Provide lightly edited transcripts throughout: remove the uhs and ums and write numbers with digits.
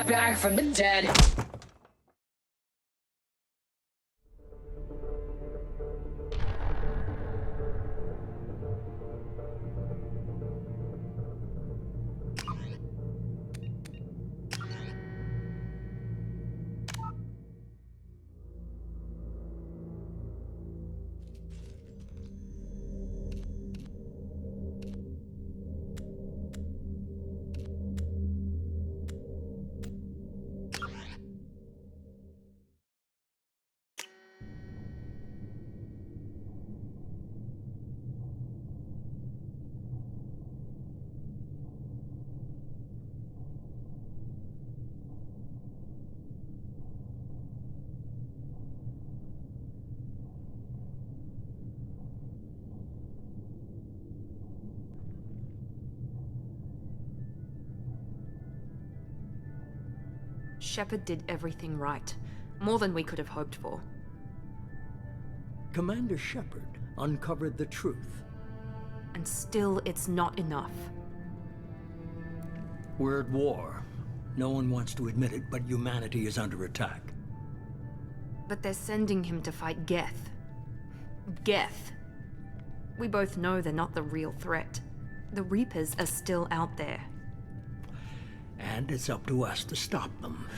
back from the dead. Shepard did everything right. More than we could have hoped for. Commander Shepard uncovered the truth. And still, it's not enough. We're at war. No one wants to admit it, but humanity is under attack. But they're sending him to fight Geth. Geth. We both know they're not the real threat. The Reapers are still out there. And it's up to us to stop them.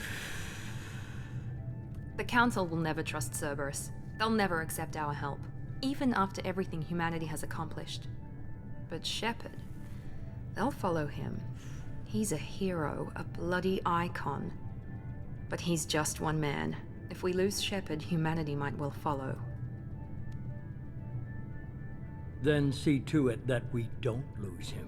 The Council will never trust Cerberus. They'll never accept our help, even after everything humanity has accomplished. But Shepard, they'll follow him. He's a hero, a bloody icon. But he's just one man. If we lose Shepard, humanity might well follow. Then see to it that we don't lose him.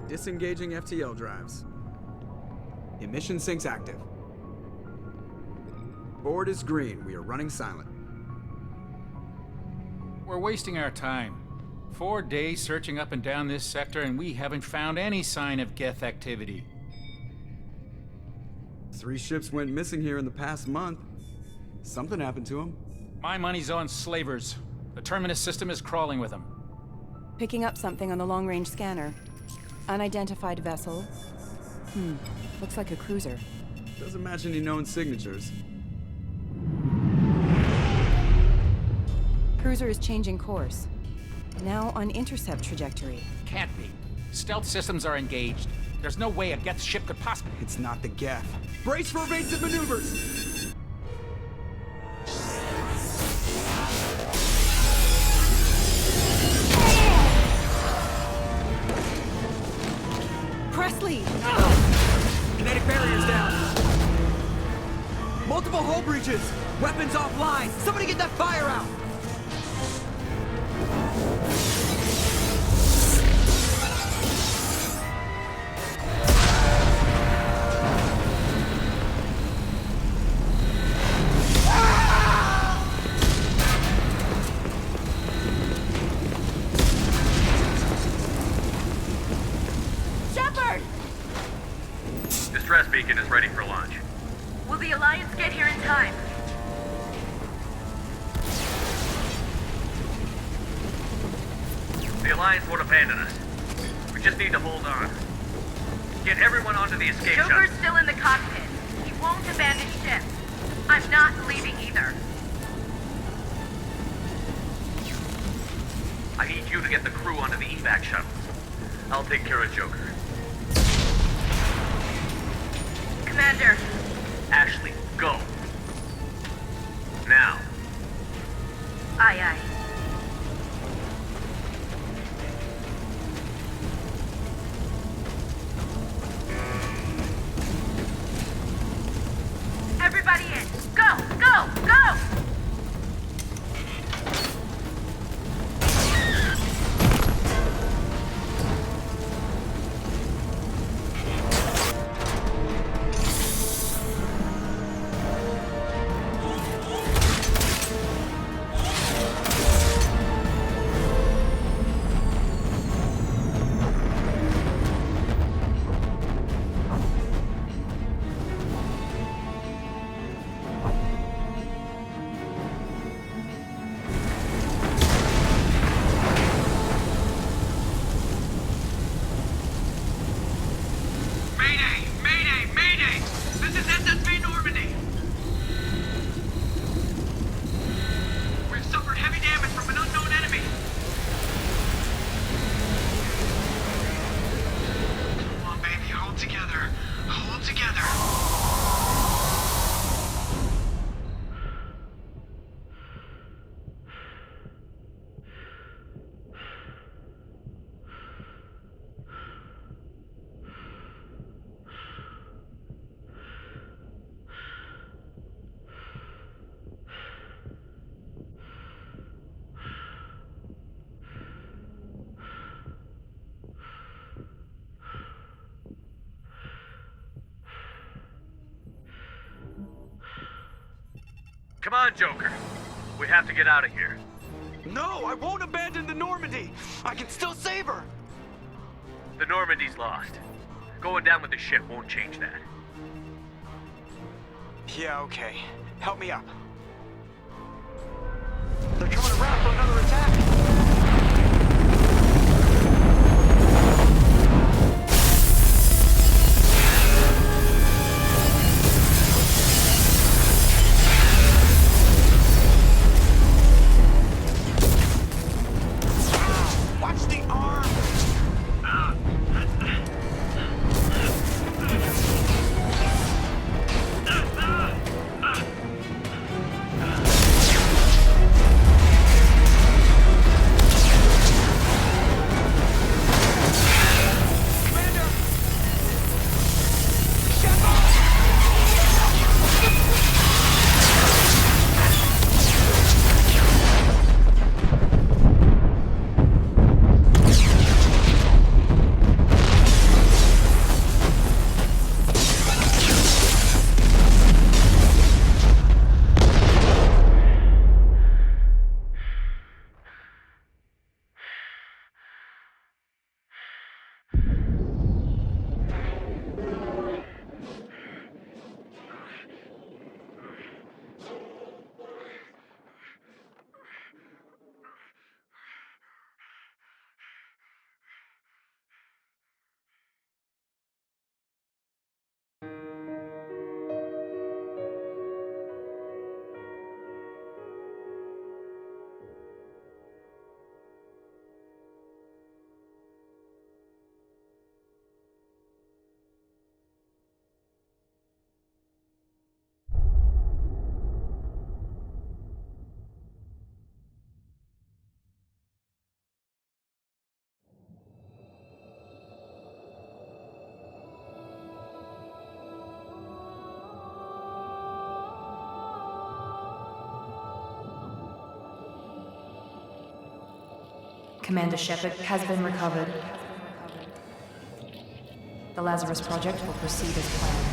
Disengaging FTL drives. Emission sinks active. Board is green. We are running silent. We're wasting our time. 4 days searching up and down this sector, and we haven't found any sign of Geth activity. 3 ships went missing here in the past month. Something happened to them. My money's on slavers. The Terminus system is crawling with them. Picking up something on the long-range scanner. Unidentified vessel. Looks like a cruiser. Doesn't match any known signatures. Cruiser is changing course. Now on intercept trajectory. Can't be. Stealth systems are engaged. There's no way a Geth ship could possibly... It's not the Geth. Brace for evasive maneuvers! Presley! Kinetic barriers down. Multiple hull breaches. Weapons offline. Somebody get that fire out. Distress beacon is ready for launch. Will the Alliance get here in time? The Alliance won't abandon us. We just need to hold on. Get everyone onto the escape shuttle. Joker's still in the cockpit. He won't abandon ship. I'm not leaving either. I need you to get the crew onto the evac shuttle. I'll take care of Joker. Commander. Ashley, go. Now. Aye, aye. Everybody in. Go, go, go! Come on, Joker. We have to get out of here. No, I won't abandon the Normandy. I can still save her. The Normandy's lost. Going down with the ship won't change that. Yeah, okay. Help me up. They're coming around for another attack. Watch the arm! Commander! Shepard! Commander Shepard has been recovered. The Lazarus Project will proceed as planned.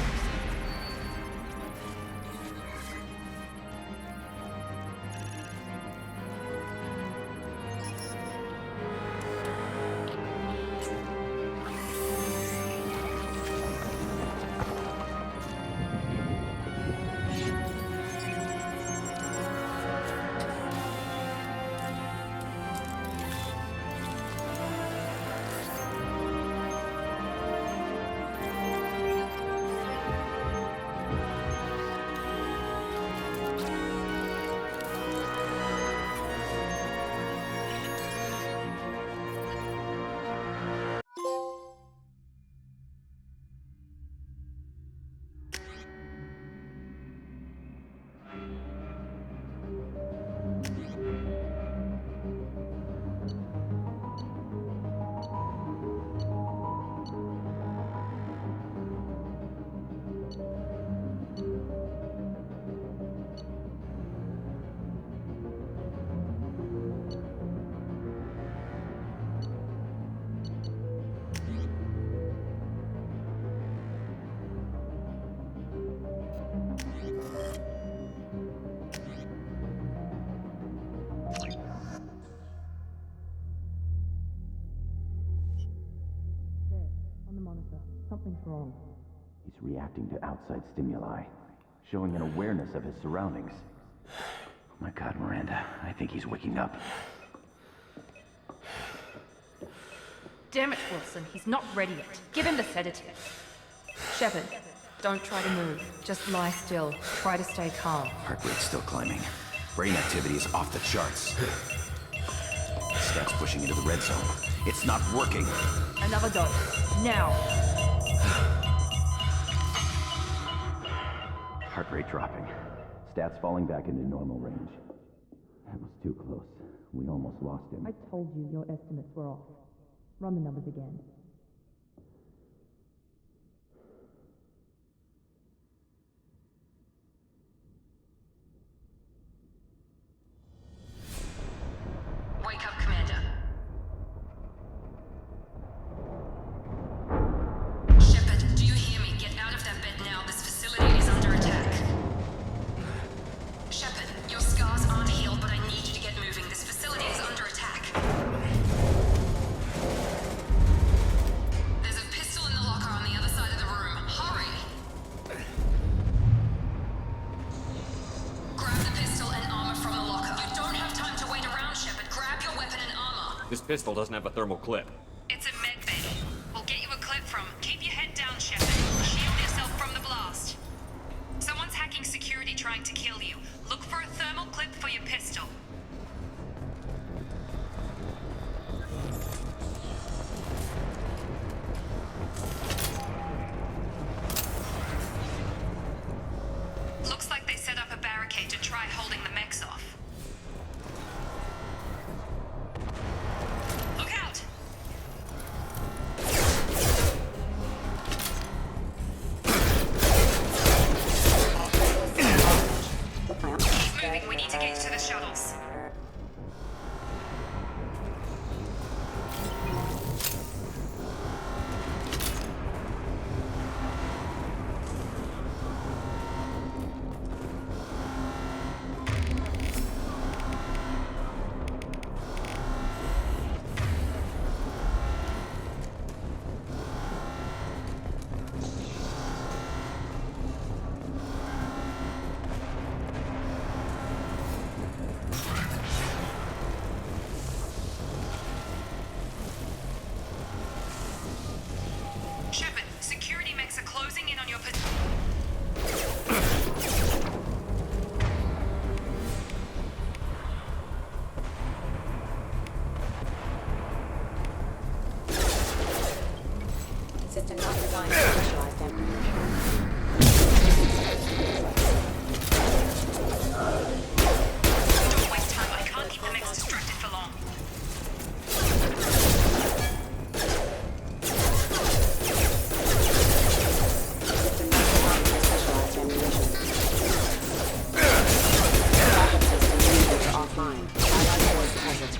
Something's wrong. He's reacting to outside stimuli, showing an awareness of his surroundings. Oh my God, Miranda, I think he's waking up. Damn it, Wilson, he's not ready yet. Give him the sedative. Shepard, don't try to move. Just lie still. Try to stay calm. Heart rate's still climbing. Brain activity is off the charts. Scout's pushing into the red zone. It's not working. Another dose. Now. Heart rate dropping. Stats falling back into normal range. That was too close. We almost lost him. I told you your estimates were off. Run the numbers again. Wake up, Commander. Shepard, do you hear me? Get out of that bed now. This facility is under attack. Shepard. This pistol doesn't have a thermal clip. It's a med bay. We'll get you a clip from. Keep your head down, Shepard. Shield yourself from the blast. Someone's hacking security trying to kill you. Look for a thermal clip for your pistol. Looks like they set up a barricade to try holding the mechs off. Look out! Keep moving, we need to get to the shuttles. Shepard, security mechs are closing in on your position. System not designed for specialized ammunition. Don't waste time, I can't keep the mechs distracted for long. System not designed for specialized ammunition. Backup system units are offline. Allied force present.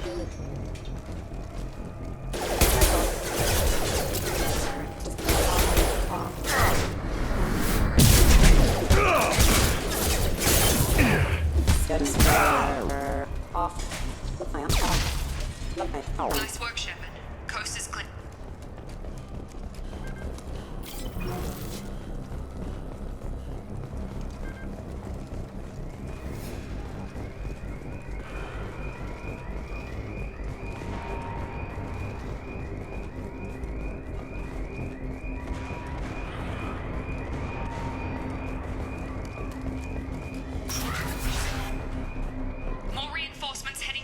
Off. Nice work, Shepard. Coast is clear. More reinforcements heading.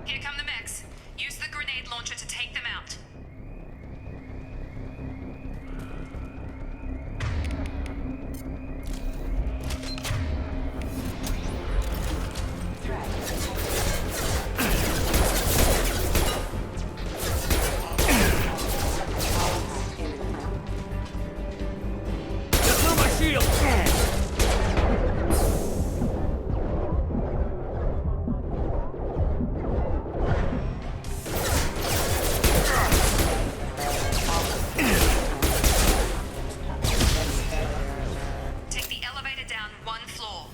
Here come the mechs. Use the grenade launcher to take them out. Take the elevator down one floor.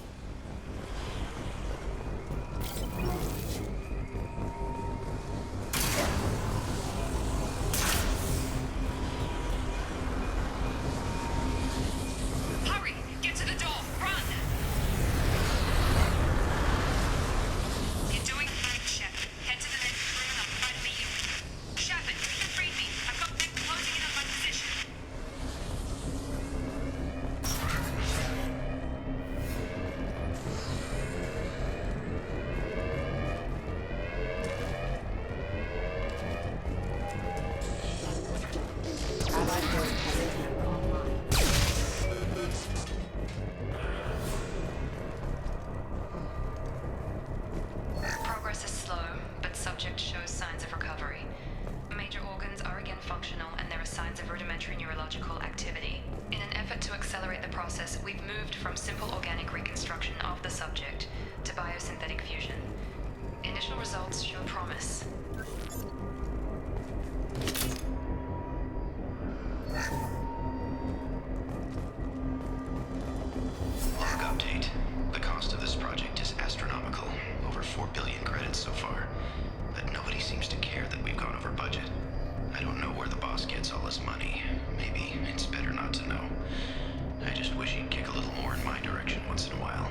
Hurry! Get to the door! Run! You're doing great, Shepard. Head to the next room and I'll try to meet you. Shepard, you can free me. I've got mech closing in on my position. Allied force present online. Progress is slow, but subject shows signs of recovery. Major organs are again functional, and there are signs of rudimentary neurological activity. In an effort to accelerate the process, we've moved from simple organic reconstruction of the subject to biosynthetic fusion. Initial results show promise. Log update. The cost of this project is astronomical. Over 4 billion credits so far. But nobody seems to care that we've gone over budget. I don't know where the boss gets all this money. Maybe it's better not to know. I just wish he'd kick a little more in my direction once in a while.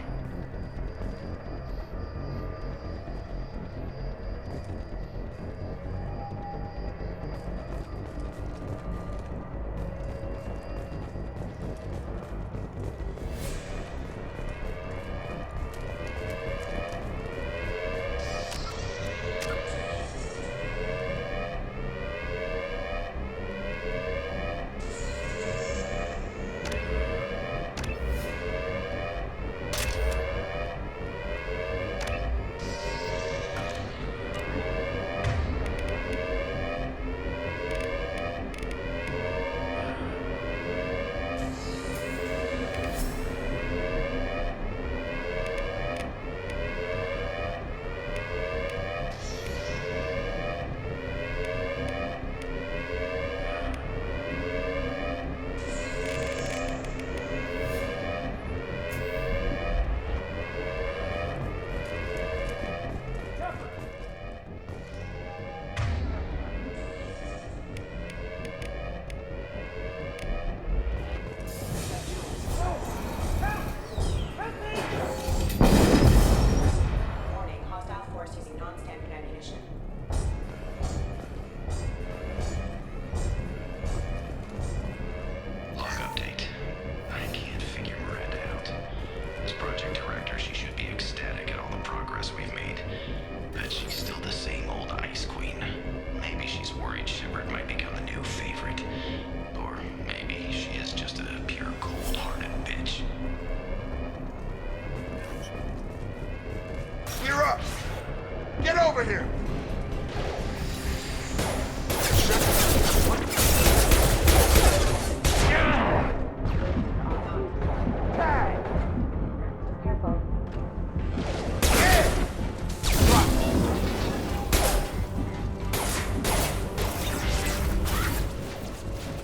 nice queen. Maybe she's worried Shepard might become the new favorite. Or maybe she is just a pure cold-hearted bitch. Clear up! Get over here!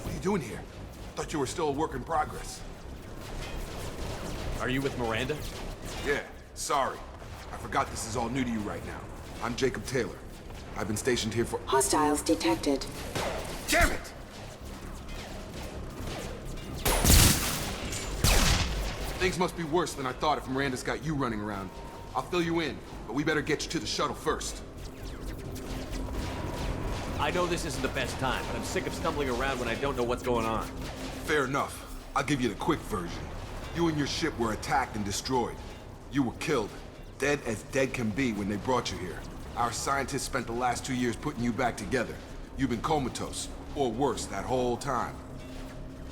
What are you doing here? Thought you were still a work in progress. Are you with Miranda? Yeah, sorry. I forgot this is all new to you right now. I'm Jacob Taylor. I've been stationed here for— Hostiles detected. Damn it! Things must be worse than I thought if Miranda's got you running around. I'll fill you in, but we better get you to the shuttle first. I know this isn't the best time, but I'm sick of stumbling around when I don't know what's going on. Fair enough. I'll give you the quick version. You and your ship were attacked and destroyed. You were killed. Dead as dead can be when they brought you here. Our scientists spent the last 2 years putting you back together. You've been comatose, or worse, that whole time.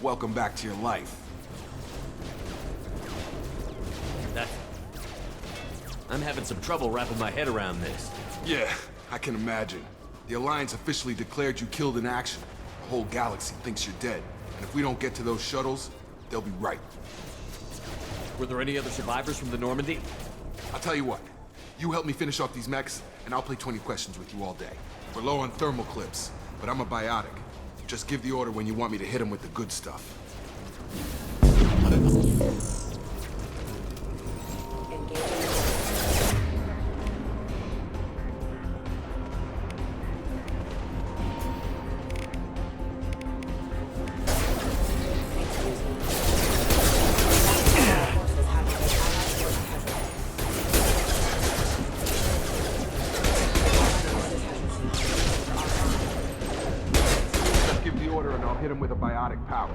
Welcome back to your life. I'm having some trouble wrapping my head around this. Yeah, I can imagine. The Alliance officially declared you killed in action. The whole galaxy thinks you're dead. And if we don't get to those shuttles, they'll be right. Were there any other survivors from the Normandy? I'll tell you what. You help me finish off these mechs, and I'll play 20 questions with you all day. We're low on thermal clips, but I'm a biotic. Just give the order when you want me to hit them with the good stuff. Hit him with a biotic power.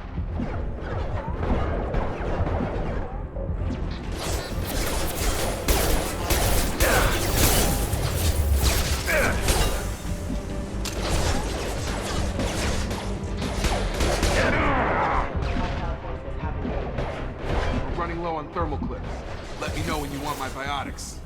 We're running low on thermal clips. Let me know when you want my biotics.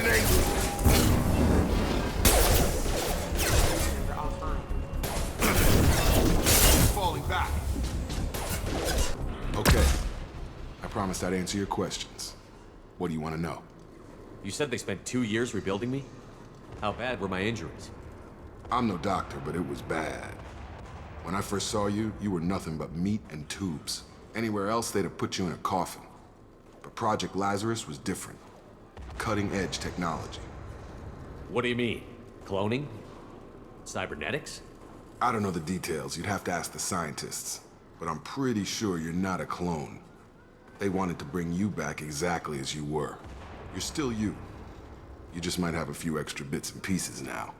and angry. Falling back. Okay. I promised I'd answer your questions. What do you want to know? You said they spent 2 years rebuilding me? How bad were my injuries? I'm no doctor, but it was bad. When I first saw you, you were nothing but meat and tubes. Anywhere else, they'd have put you in a coffin. But Project Lazarus was different. Cutting-edge technology. What do you mean? Cloning? Cybernetics? I don't know the details. You'd have to ask the scientists. But I'm pretty sure you're not a clone. They wanted to bring you back exactly as you were. You're still you. You just might have a few extra bits and pieces now.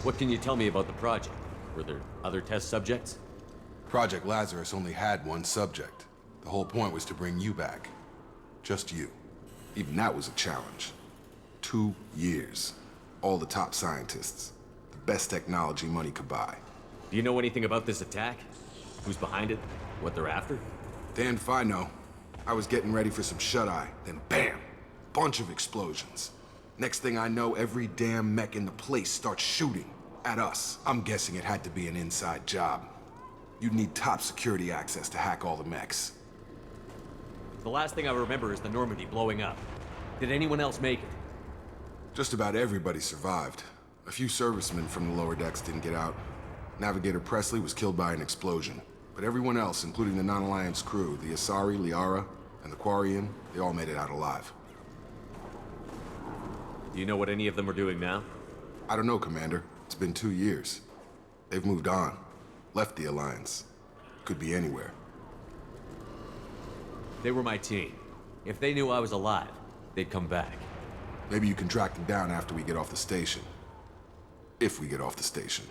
What can you tell me about the project? Were there other test subjects? Project Lazarus only had one subject. The whole point was to bring you back. Just you. Even that was a challenge. 2 years. All the top scientists. The best technology money could buy. Do you know anything about this attack? Who's behind it? What they're after? Damned if I know. I was getting ready for some shut-eye, then bam! Bunch of explosions. Next thing I know, every damn mech in the place starts shooting at us. I'm guessing it had to be an inside job. You'd need top security access to hack all the mechs. The last thing I remember is the Normandy blowing up. Did anyone else make it? Just about everybody survived. A few servicemen from the lower decks didn't get out. Navigator Presley was killed by an explosion. But everyone else, including the non-Alliance crew, the Asari, Liara, and the Quarian, they all made it out alive. Do you know what any of them are doing now? I don't know, Commander. It's been 2 years. They've moved on. Left the Alliance. Could be anywhere. They were my team. If they knew I was alive, they'd come back. Maybe you can track them down after we get off the station. If we get off the station.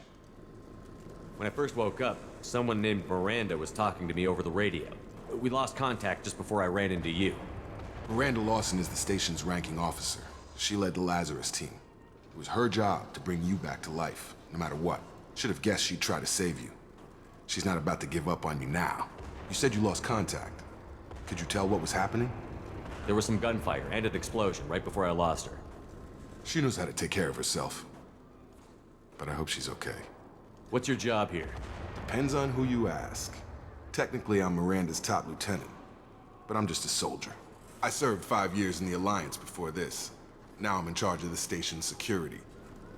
When I first woke up, someone named Miranda was talking to me over the radio. We lost contact just before I ran into you. Miranda Lawson is the station's ranking officer. She led the Lazarus team. It was her job to bring you back to life, no matter what. Should have guessed she'd try to save you. She's not about to give up on you now. You said you lost contact. Could you tell what was happening? There was some gunfire and an explosion right before I lost her. She knows how to take care of herself. But I hope she's okay. What's your job here? Depends on who you ask. Technically, I'm Miranda's top lieutenant. But I'm just a soldier. I served 5 years in the Alliance before this. Now I'm in charge of the station's security.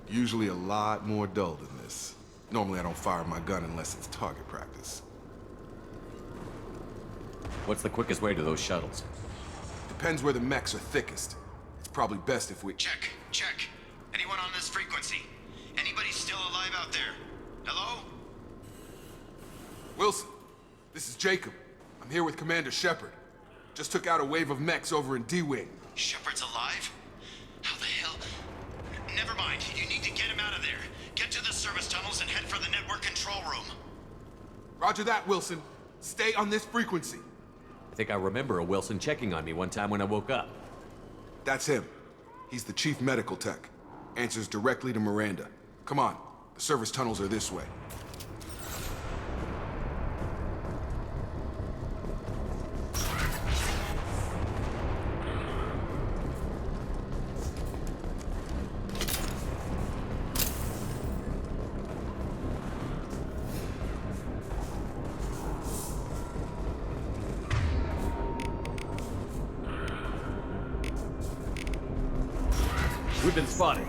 Usually a lot more dull than this. Normally I don't fire my gun unless it's target practice. What's the quickest way to those shuttles? Depends where the mechs are thickest. It's probably best if we... Check. Anyone on this frequency? Anybody still alive out there? Hello? Wilson, this is Jacob. I'm here with Commander Shepard. Just took out a wave of mechs over in D-Wing. Shepard's alive? How the hell? Never mind. You need to get him out of there. Get to the service tunnels and head for the network control room. Roger that, Wilson. Stay on this frequency. I think I remember a Wilson checking on me one time when I woke up. That's him. He's the chief medical tech. Answers directly to Miranda. Come on. The service tunnels are this way. We've been spotted.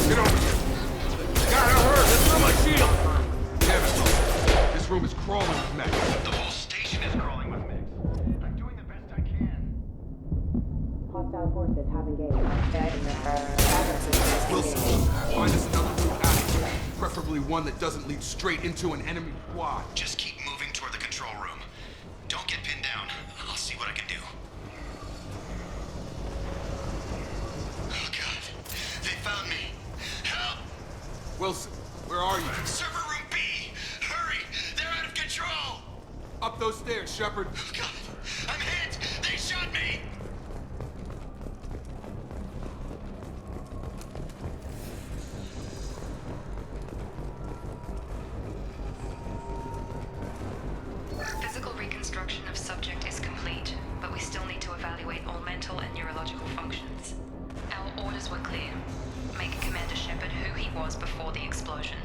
Get over here! Got her hurt! Let's throw my shield! Damn it! This room is crawling with mechs. The whole station is crawling with mechs. I'm doing the best I can. Hostile forces have engaged. Wilson, find us another route out of here. Preferably one that doesn't lead straight into an enemy squad. Just keep moving toward the control room. Don't get pinned down. I'll see what I can do. Oh, God. They found me. Help! Wilson, where are you? Server room B! Hurry! They're out of control! Up those stairs, Shepard. Oh, God! I'm hit! They shot me! mental and neurological functions. Our orders were clear. Make Commander Shepard who he was before the explosion.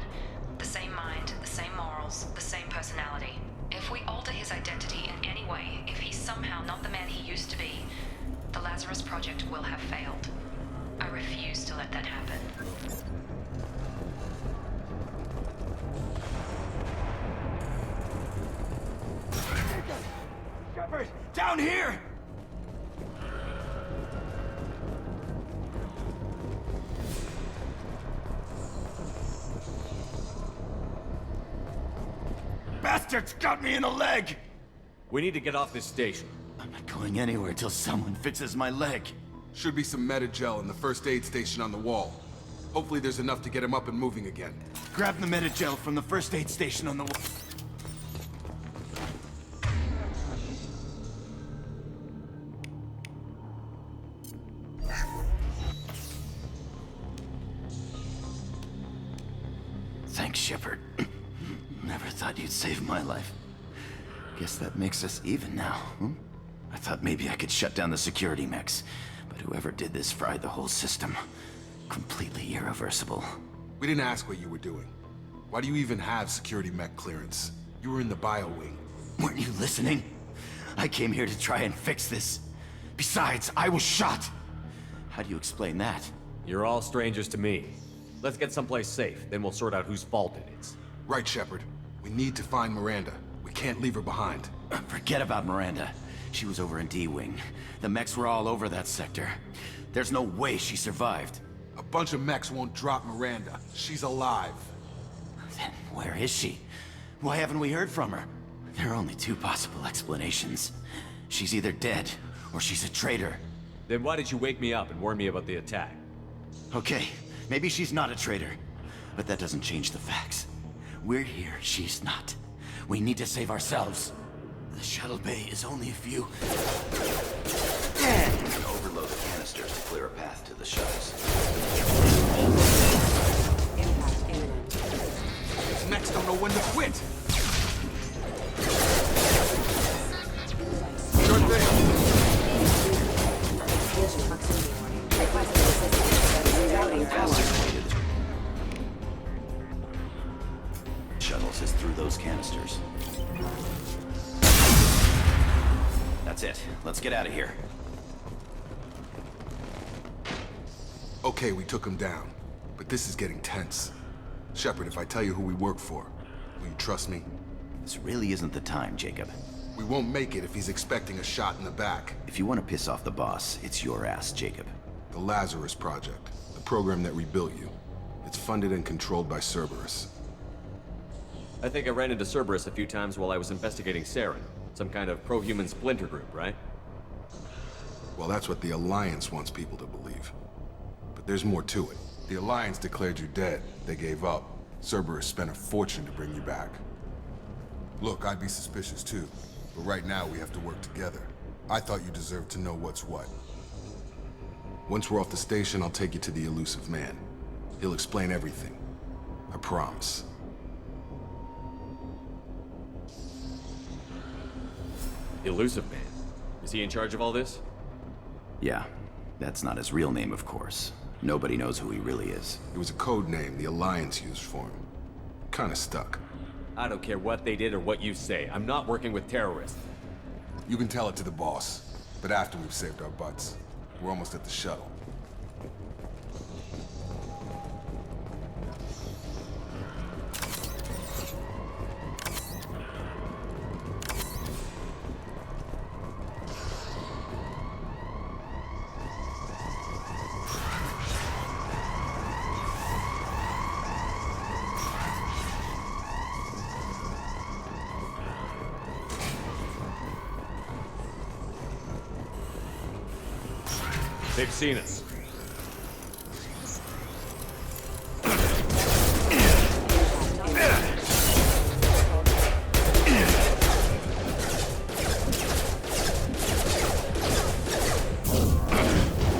The same mind, the same morals, the same personality. If we alter his identity in any way, if he's somehow not the man he used to be, the Lazarus Project will have failed. I refuse to let that happen. Shepard! Down here! Bastards got me in the leg! We need to get off this station. I'm not going anywhere till someone fixes my leg. Should be some Medi-gel in the first aid station on the wall. Hopefully there's enough to get him up and moving again. Grab the Medi-gel from the first aid station on the wall. Thanks, Shepard. Never thought you'd save my life. Guess that makes us even now, hmm? I thought maybe I could shut down the security mechs, but whoever did this fried the whole system. Completely irreversible. We didn't ask what you were doing. Why do you even have security mech clearance? You were in the bio wing. Weren't you listening? I came here to try and fix this. Besides, I was shot. How do you explain that? You're all strangers to me. Let's get someplace safe, then we'll sort out whose fault it is. Right, Shepard. We need to find Miranda. We can't leave her behind. Forget about Miranda. She was over in D-Wing. The mechs were all over that sector. There's no way she survived. A bunch of mechs won't drop Miranda. She's alive. Then where is she? Why haven't we heard from her? There are only two possible explanations. She's either dead, or she's a traitor. Then why did you wake me up and warn me about the attack? Okay, maybe she's not a traitor. But that doesn't change the facts. We're here, she's not. We need to save ourselves. The shuttle bay is only a few... Overload the canisters to clear a path to the shuttles. Impact imminent. These mechs don't know when to quit. Sure thing. Collision proximity warning. Requesting assistance. Rerouting power. Shuttles is through those canisters. That's it. Let's get out of here. Okay, we took him down. But this is getting tense. Shepard, if I tell you who we work for, will you trust me? This really isn't the time, Jacob. We won't make it if he's expecting a shot in the back. If you want to piss off the boss, it's your ass, Jacob. The Lazarus Project, the program that rebuilt you. It's funded and controlled by Cerberus. I think I ran into Cerberus a few times while I was investigating Saren. Some kind of pro-human splinter group, right? Well, that's what the Alliance wants people to believe. But there's more to it. The Alliance declared you dead. They gave up. Cerberus spent a fortune to bring you back. Look, I'd be suspicious too. But right now, we have to work together. I thought you deserved to know what's what. Once we're off the station, I'll take you to the elusive man. He'll explain everything. I promise. Elusive Man. Is he in charge of all this? Yeah. That's not his real name, of course. Nobody knows who he really is. It was a code name the Alliance used for him. Kinda stuck. I don't care what they did or what you say. I'm not working with terrorists. You can tell it to the boss. But after we've saved our butts. We're almost at the shuttle. They've seen us.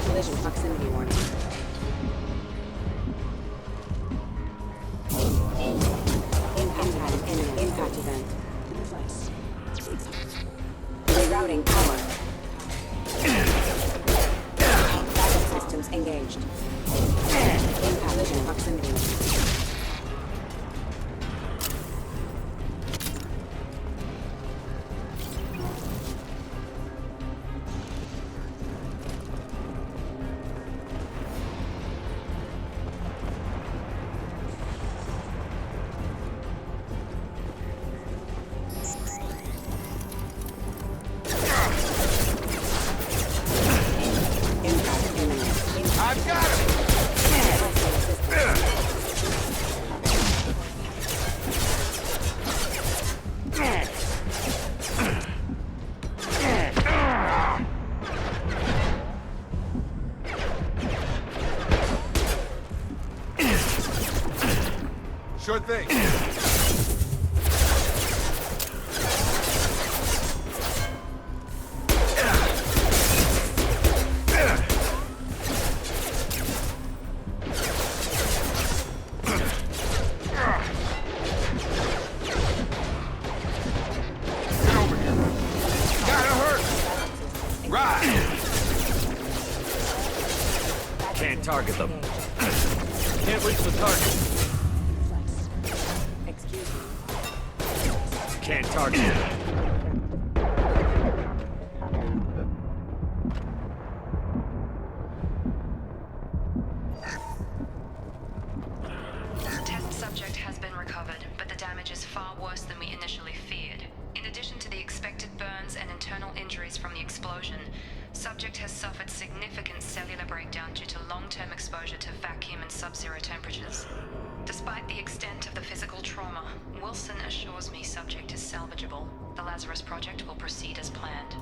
Collision proximity warning. Impact imminent. Impact event. Rerouting power. Sure thing. Can't target them. Can't reach the target. Can't target them. Test subject has been recovered, but the damage is far worse than we initially feared. In addition to the expected burns and internal injuries from the explosion, subject has suffered significant cellular breakdown due to long-term exposure to vacuum and sub-zero temperatures. Despite the extent of the physical trauma, Wilson assures me subject is salvageable. The Lazarus Project will proceed as planned.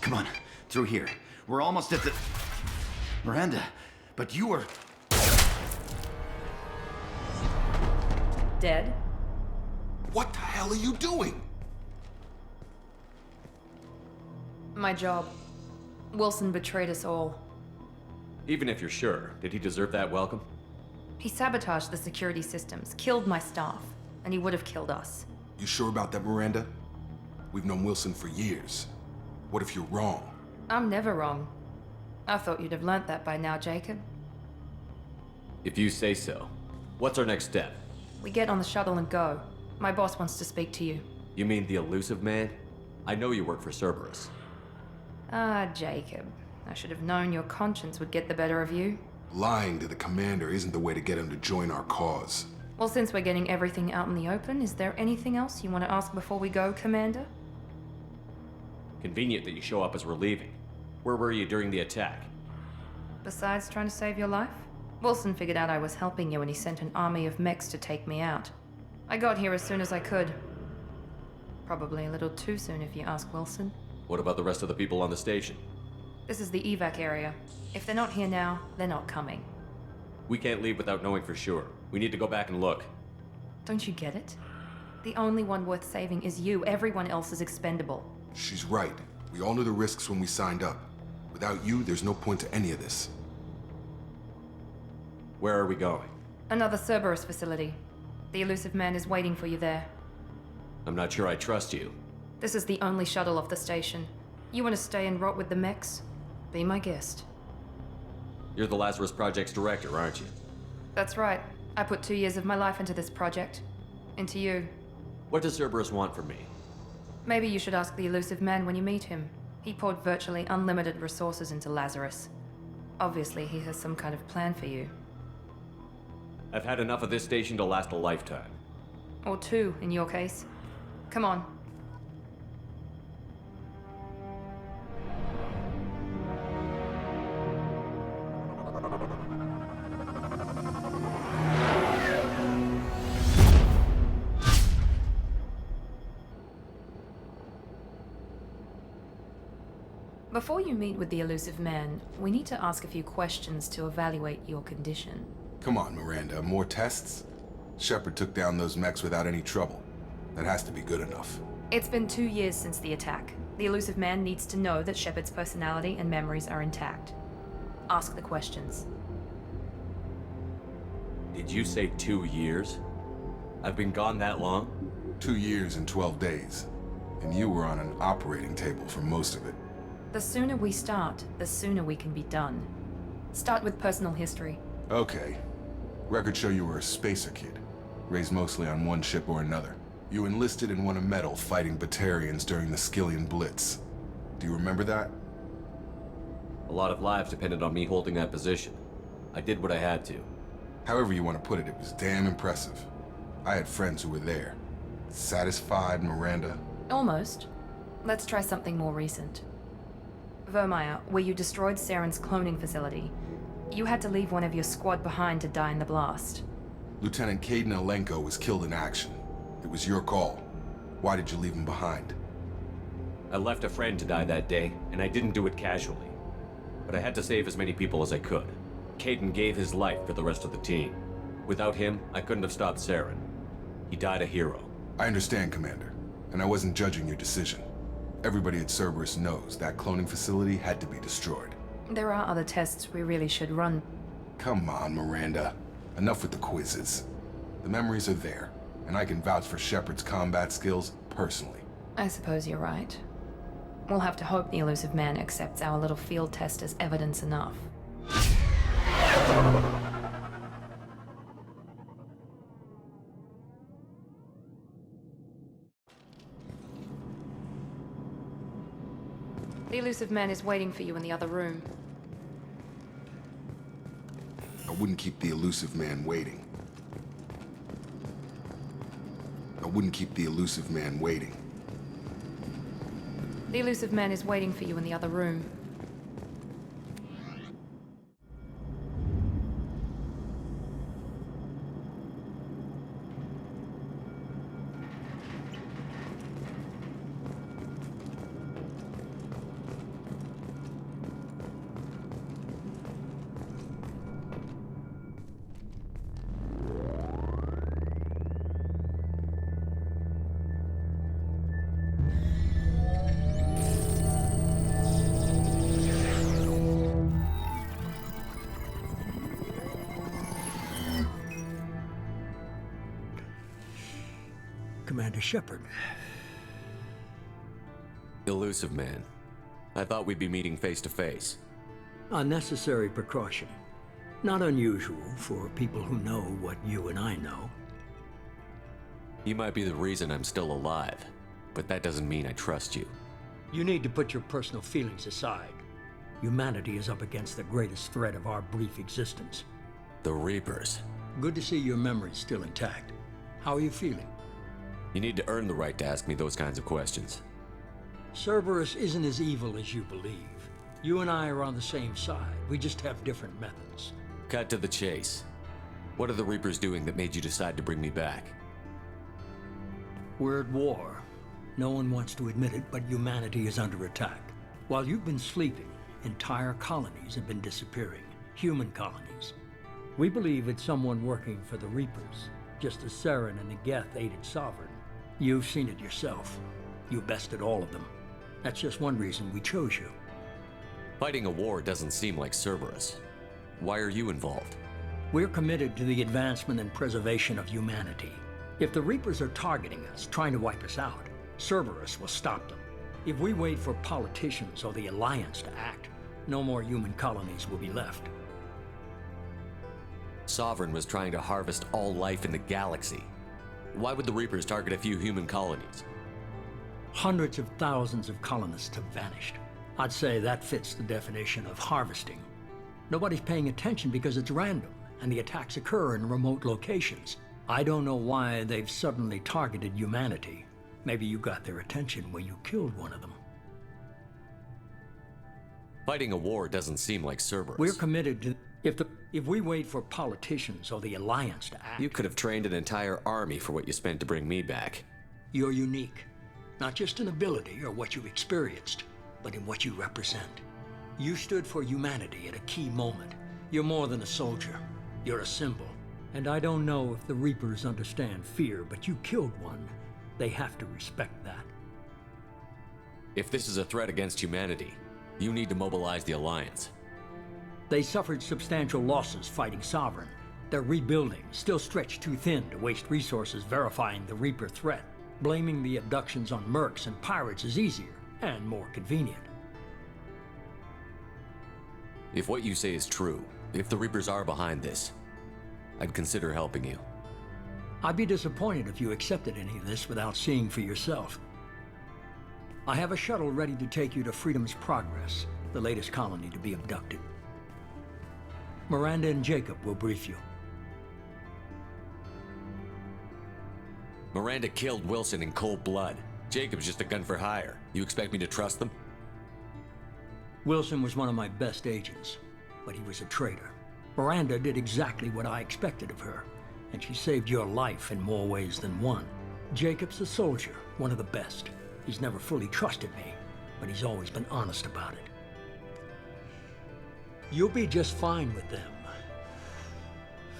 Come on, through here. We're almost at the... Miranda, but you were... Dead? What the hell are you doing? My job. Wilson betrayed us all. Even if you're sure, did he deserve that welcome? He sabotaged the security systems, killed my staff, and he would have killed us. You sure about that, Miranda? We've known Wilson for years. What if you're wrong? I'm never wrong. I thought you'd have learnt that by now, Jacob. If you say so. What's our next step? We get on the shuttle and go. My boss wants to speak to you. You mean the elusive man? I know you work for Cerberus. Ah, Jacob. I should have known your conscience would get the better of you. Lying to the commander isn't the way to get him to join our cause. Well, since we're getting everything out in the open, is there anything else you want to ask before we go, Commander? Convenient that you show up as we're leaving. Where were you during the attack? Besides trying to save your life? Wilson figured out I was helping you and he sent an army of mechs to take me out. I got here as soon as I could. Probably a little too soon if you ask Wilson. What about the rest of the people on the station? This is the evac area. If they're not here now, they're not coming. We can't leave without knowing for sure. We need to go back and look. Don't you get it? The only one worth saving is you. Everyone else is expendable. She's right. We all knew the risks when we signed up. Without you, there's no point to any of this. Where are we going? Another Cerberus facility. The elusive man is waiting for you there. I'm not sure I trust you. This is the only shuttle off the station. You want to stay and rot with the mechs? Be my guest. You're the Lazarus Project's director, aren't you? That's right. I put 2 years of my life into this project. Into you. What does Cerberus want from me? Maybe you should ask the elusive man when you meet him. He poured virtually unlimited resources into Lazarus. Obviously, he has some kind of plan for you. I've had enough of this station to last a lifetime. Or 2, in your case. Come on. Before you meet with the elusive man, we need to ask a few questions to evaluate your condition. Come on, Miranda, more tests? Shepard took down those mechs without any trouble. That has to be good enough. It's been 2 years since the attack. The elusive man needs to know that Shepard's personality and memories are intact. Ask the questions. Did you say 2 years? I've been gone that long? 2 years and 12 days. And you were on an operating table for most of it. The sooner we start, the sooner we can be done. Start with personal history. Okay. Records show you were a spacer kid, raised mostly on one ship or another. You enlisted and won a medal fighting Batarians during the Skillian Blitz. Do you remember that? A lot of lives depended on me holding that position. I did what I had to. However you want to put it, it was damn impressive. I had friends who were there. Satisfied, Miranda? Almost. Let's try something more recent. Vermeer, where you destroyed Saren's cloning facility, you had to leave one of your squad behind to die in the blast. Lieutenant Caden Alenko was killed in action. It was your call. Why did you leave him behind? I left a friend to die that day, and I didn't do it casually. But I had to save as many people as I could. Caden gave his life for the rest of the team. Without him, I couldn't have stopped Saren. He died a hero. I understand, Commander, and I wasn't judging your decision. Everybody at Cerberus knows that cloning facility had to be destroyed. There are other tests we really should run. Come on, Miranda. Enough with the quizzes. The memories are there, and I can vouch for Shepard's combat skills personally. I suppose you're right. We'll have to hope the elusive man accepts our little field test as evidence enough. The elusive man is waiting for you in the other room. I wouldn't keep the elusive man waiting. I wouldn't keep the elusive man waiting. The elusive man is waiting for you in the other room. Commander Shepard. Elusive man. I thought we'd be meeting face to face. A necessary precaution. Not unusual for people who know what you and I know. You might be the reason I'm still alive, but that doesn't mean I trust you. You need to put your personal feelings aside. Humanity is up against the greatest threat of our brief existence. The Reapers. Good to see your memory's still intact. How are you feeling? You need to earn the right to ask me those kinds of questions. Cerberus isn't as evil as you believe. You and I are on the same side. We just have different methods. Cut to the chase. What are the Reapers doing that made you decide to bring me back? We're at war. No one wants to admit it, but humanity is under attack. While you've been sleeping, entire colonies have been disappearing. Human colonies. We believe it's someone working for the Reapers, just as Saren and Negeth aided Sovereign. You've seen it yourself. You bested all of them. That's just one reason we chose you. Fighting a war doesn't seem like Cerberus. Why are you involved? We're committed to the advancement and preservation of humanity. If the Reapers are targeting us, trying to wipe us out, Cerberus will stop them. If we wait for politicians or the Alliance to act, no more human colonies will be left. Sovereign was trying to harvest all life in the galaxy. Why would the Reapers target a few human colonies? Hundreds of thousands of colonists have vanished. I'd say that fits the definition of harvesting. Nobody's paying attention because it's random, and the attacks occur in remote locations. I don't know why they've suddenly targeted humanity. Maybe you got their attention when you killed one of them. Fighting a war doesn't seem like Cerberus. We're committed to... If we wait for politicians or the Alliance to act... You could have trained an entire army for what you spent to bring me back. You're unique. Not just in ability or what you experienced, but in what you represent. You stood for humanity at a key moment. You're more than a soldier. You're a symbol. And I don't know if the Reapers understand fear, but you killed one. They have to respect that. If this is a threat against humanity, you need to mobilize the Alliance. They suffered substantial losses fighting Sovereign. They're rebuilding, still stretched too thin to waste resources verifying the Reaper threat. Blaming the abductions on mercs and pirates is easier and more convenient. If what you say is true, if the Reapers are behind this, I'd consider helping you. I'd be disappointed if you accepted any of this without seeing for yourself. I have a shuttle ready to take you to Freedom's Progress, the latest colony to be abducted. Miranda and Jacob will brief you. Miranda killed Wilson in cold blood. Jacob's just a gun for hire. You expect me to trust them? Wilson was one of my best agents, but he was a traitor. Miranda did exactly what I expected of her, and she saved your life in more ways than one. Jacob's a soldier, one of the best. He's never fully trusted me, but he's always been honest about it. You'll be just fine with them.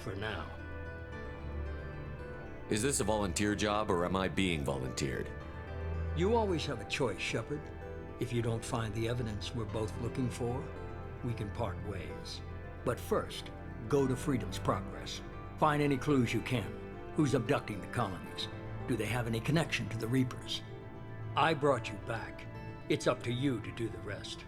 For now. Is this a volunteer job, or am I being volunteered? You always have a choice, Shepard. If you don't find the evidence we're both looking for, we can part ways. But first, go to Freedom's Progress. Find any clues you can. Who's abducting the colonies? Do they have any connection to the Reapers? I brought you back. It's up to you to do the rest.